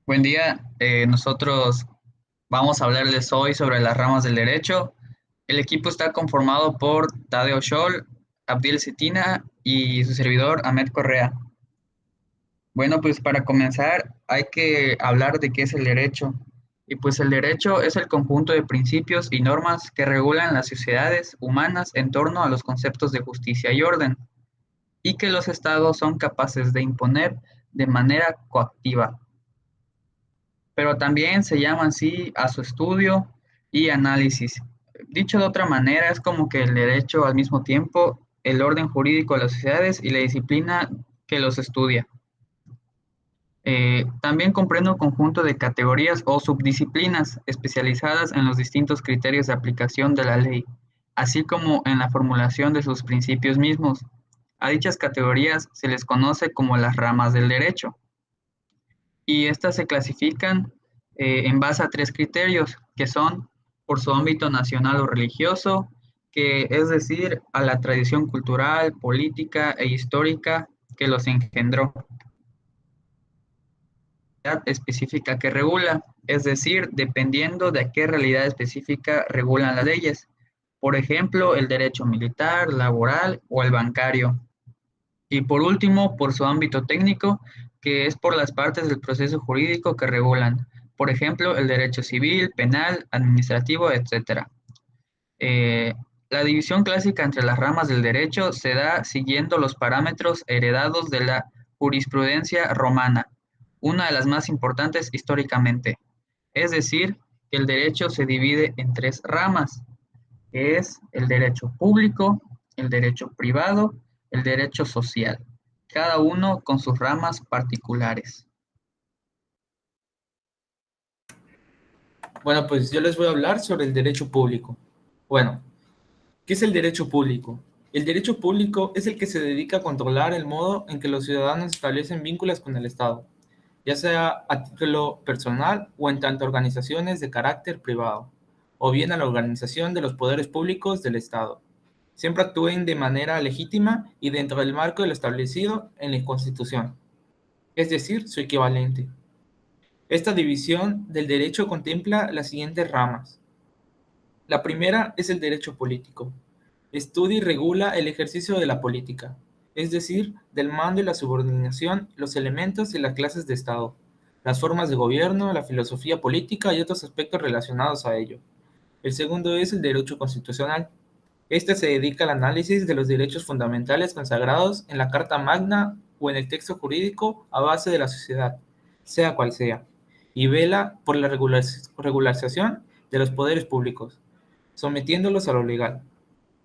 Buen día, nosotros vamos a hablarles hoy sobre las ramas del derecho. El equipo está conformado por Tadeo Scholl, Abdiel Cetina y su servidor Ahmed Correa. Bueno, pues para comenzar hay que hablar de qué es el derecho. Y pues el derecho es el conjunto de principios y normas que regulan las sociedades humanas en torno a los conceptos de justicia y orden, y que los estados son capaces de imponer de manera coactiva, pero también se llama así a su estudio y análisis. Dicho de otra manera, es como que el derecho al mismo tiempo, el orden jurídico de las sociedades y la disciplina que los estudia. También comprende un conjunto de categorías o subdisciplinas especializadas en los distintos criterios de aplicación de la ley, así como en la formulación de sus principios mismos. A dichas categorías se les conoce como las ramas del derecho, y estas se clasifican en base a tres criterios, que son por su ámbito nacional o religioso, que es decir, a la tradición cultural, política e histórica que los engendró, específica que regula, es decir, dependiendo de a qué realidad específica regulan las leyes. Por ejemplo, el derecho militar, laboral o el bancario. Y por último, por su ámbito técnico, que es por las partes del proceso jurídico que regulan, por ejemplo, el derecho civil, penal, administrativo, etcétera. Eh, la división clásica entre las ramas del derecho se da siguiendo los parámetros heredados de la jurisprudencia romana, una de las más importantes históricamente. Es decir, que el derecho se divide en tres ramas, que es el derecho público, el derecho privado, el derecho social, cada uno con sus ramas particulares. Bueno, pues yo les voy a hablar sobre el derecho público. Bueno, ¿qué es el derecho público? El derecho público es el que se dedica a controlar el modo en que los ciudadanos establecen vínculos con el Estado, ya sea a título personal o en tanto organizaciones de carácter privado, o bien a la organización de los poderes públicos del Estado. Siempre actúen de manera legítima y dentro del marco de lo establecido en la Constitución, es decir, su equivalente. Esta división del derecho contempla las siguientes ramas. La primera es el derecho político. Estudia y regula el ejercicio de la política, es decir, del mando y la subordinación, los elementos y las clases de Estado, las formas de gobierno, la filosofía política y otros aspectos relacionados a ello. El segundo es el derecho constitucional. Este se dedica al análisis de los derechos fundamentales consagrados en la Carta Magna o en el texto jurídico a base de la sociedad, sea cual sea, y vela por la regularización de los poderes públicos, sometiéndolos a lo legal.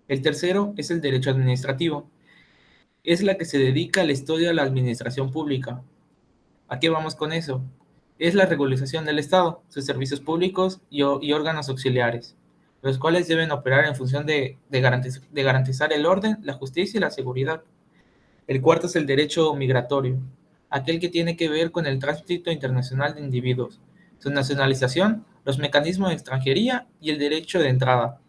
El tercero es el derecho administrativo. Es la que se dedica al estudio de la administración pública. ¿A qué vamos con eso? Es la regularización del Estado, sus servicios públicos y órganos auxiliares, los cuales deben operar en función de garantizar el orden, la justicia y la seguridad. El cuarto es el derecho migratorio, aquel que tiene que ver con el tránsito internacional de individuos, su nacionalización, los mecanismos de extranjería y el derecho de entrada,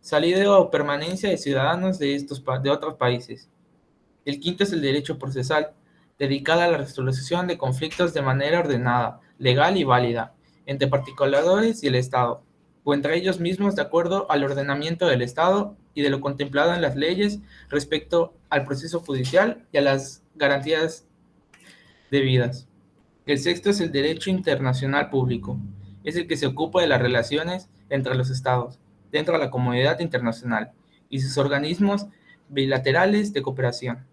salida o permanencia de ciudadanos de otros países. El quinto es el derecho procesal, dedicado a la resolución de conflictos de manera ordenada, legal y válida, entre particulares y el Estado, o entre ellos mismos de acuerdo al ordenamiento del Estado y de lo contemplado en las leyes respecto al proceso judicial y a las garantías debidas. El sexto es el derecho internacional público. Es el que se ocupa de las relaciones entre los estados, dentro de la comunidad internacional, y sus organismos bilaterales de cooperación,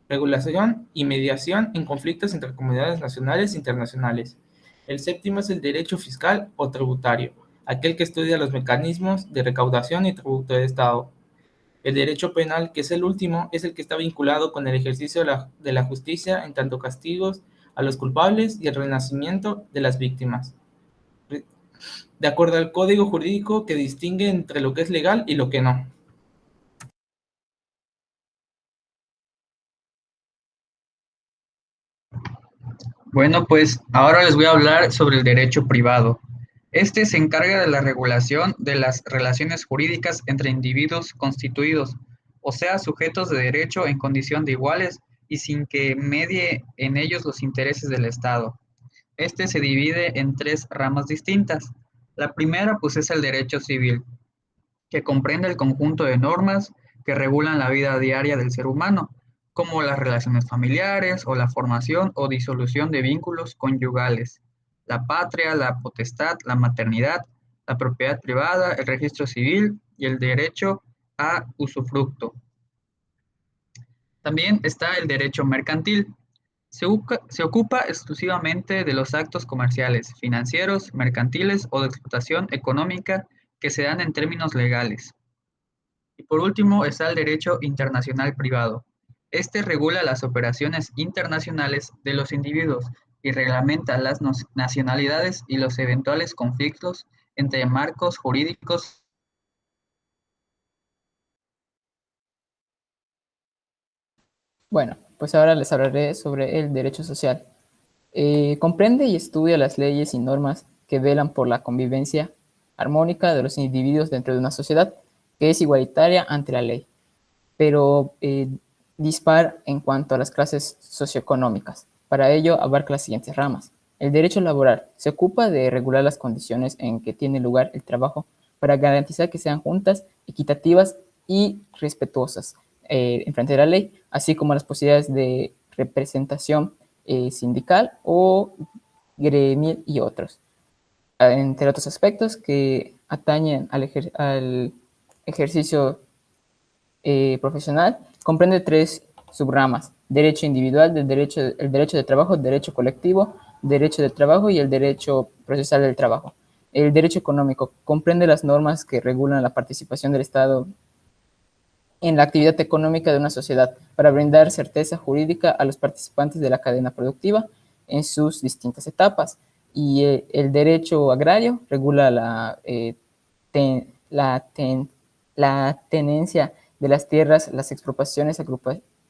regulación y mediación en conflictos entre comunidades nacionales e internacionales. El séptimo es el derecho fiscal o tributario, aquel que estudia los mecanismos de recaudación y tributo de Estado. El derecho penal, que es el último, es el que está vinculado con el ejercicio de la justicia en tanto castigos a los culpables y el renacimiento de las víctimas, de acuerdo al código jurídico que distingue entre lo que es legal y lo que no. Bueno, pues ahora les voy a hablar sobre el derecho privado. Este se encarga de la regulación de las relaciones jurídicas entre individuos constituidos, o sea, sujetos de derecho en condición de iguales y sin que medie en ellos los intereses del Estado. Este se divide en tres ramas distintas. La primera, pues, es el derecho civil, que comprende el conjunto de normas que regulan la vida diaria del ser humano, como las relaciones familiares o la formación o disolución de vínculos conyugales, la patria, la potestad, la maternidad, la propiedad privada, el registro civil y el derecho a usufructo. También está el derecho mercantil. Se ocupa exclusivamente de los actos comerciales, financieros, mercantiles o de explotación económica que se dan en términos legales. Y por último está el derecho internacional privado. Este regula las operaciones internacionales de los individuos y reglamenta las nacionalidades y los eventuales conflictos entre marcos jurídicos. Bueno, pues ahora les hablaré sobre el derecho social. Comprende y estudia las leyes y normas que velan por la convivencia armónica de los individuos dentro de una sociedad que es igualitaria ante la ley, pero dispar en cuanto a las clases socioeconómicas. Para ello abarca las siguientes ramas. El derecho laboral se ocupa de regular las condiciones en que tiene lugar el trabajo para garantizar que sean justas, equitativas y respetuosas en frente de la ley, así como las posibilidades de representación sindical o gremial y otros, entre otros aspectos que atañen al ejercicio profesional. Comprende tres subramas: derecho individual, el derecho de trabajo, derecho colectivo, derecho del trabajo y el derecho procesal del trabajo. El derecho económico comprende las normas que regulan la participación del Estado en la actividad económica de una sociedad para brindar certeza jurídica a los participantes de la cadena productiva en sus distintas etapas. Y el derecho agrario regula la tenencia de las tierras, las expropiaciones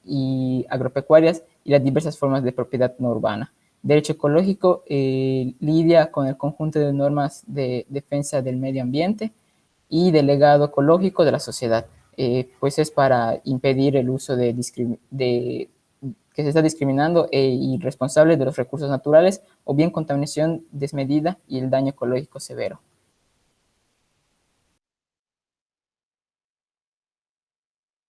y agropecuarias y las diversas formas de propiedad no urbana. Derecho ecológico lidia con el conjunto de normas de defensa del medio ambiente y del legado ecológico de la sociedad, pues es para impedir el uso que se está discriminando irresponsable de los recursos naturales o bien contaminación desmedida y el daño ecológico severo.